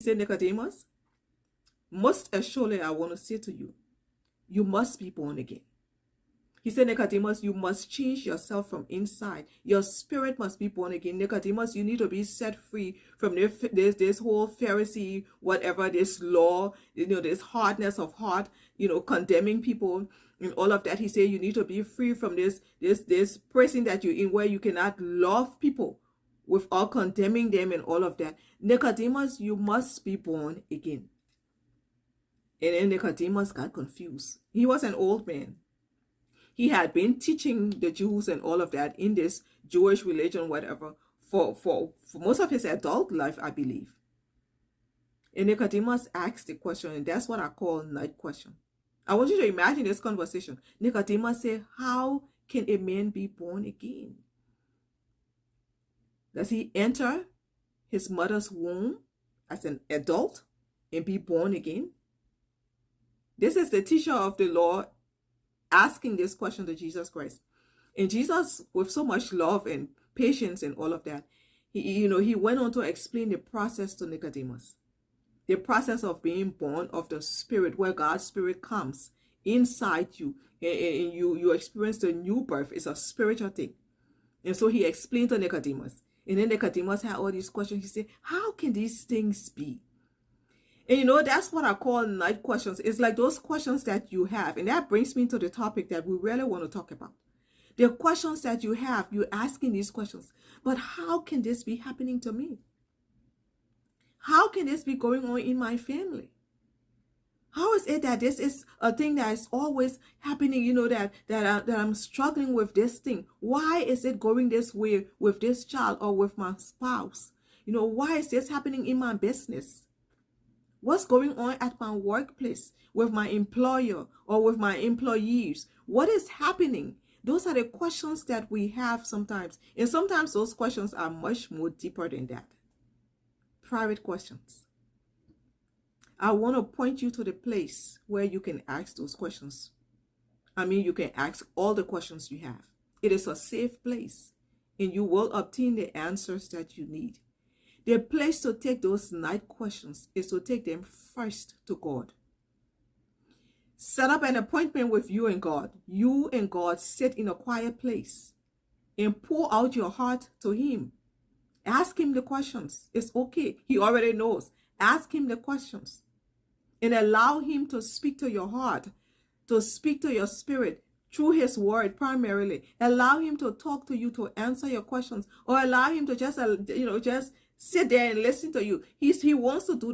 said, Nicodemus, most assuredly I want to say to you, you must be born again. He said, Nicodemus, you must change yourself from inside. Your spirit must be born again. Nicodemus, you need to be set free from this whole Pharisee, whatever, this law, this hardness of heart, condemning people and all of that. He said, you need to be free from this prison that you're in, where you cannot love people without condemning them and all of that. Nicodemus, you must be born again. And then Nicodemus got confused. He was an old man. He had been teaching the Jews and all of that in this Jewish religion, whatever, for most of his adult life, I believe. And Nicodemus asked the question, and that's what I call night question. I want you to imagine this conversation. Nicodemus said, how can a man be born again? Does he enter his mother's womb as an adult and be born again? This is the teacher of the law asking this question to Jesus Christ. And Jesus, with so much love and patience and all of that, he went on to explain the process to Nicodemus. The process of being born of the Spirit, where God's Spirit comes inside you and you experience the new birth. It's a spiritual thing. And so he explained to Nicodemus. And then Nicodemus had all these questions. He said, how can these things be? And that's what I call night questions. It's like those questions that you have. And that brings me to the topic that we really want to talk about. The questions that you have, you're asking these questions. But how can this be happening to me? How can this be going on in my family? How is it that this is a thing that is always happening, that I'm struggling with this thing? Why is it going this way with this child or with my spouse? Why is this happening in my business? What's going on at my workplace with my employer or with my employees? What is happening? Those are the questions that we have sometimes. And sometimes those questions are much more deeper than that. Private questions. I want to point you to the place where you can ask those questions. You can ask all the questions you have. It is a safe place, and you will obtain the answers that you need. The place to take those night questions is to take them first to God. Set up an appointment with you and God. You and God sit in a quiet place and pour out your heart to Him. Ask Him the questions. It's okay. He already knows. Ask Him the questions and allow Him to speak to your heart, to speak to your spirit through His word primarily. Allow Him to talk to you, to answer your questions, or allow Him to just sit there and listen to you. He wants to do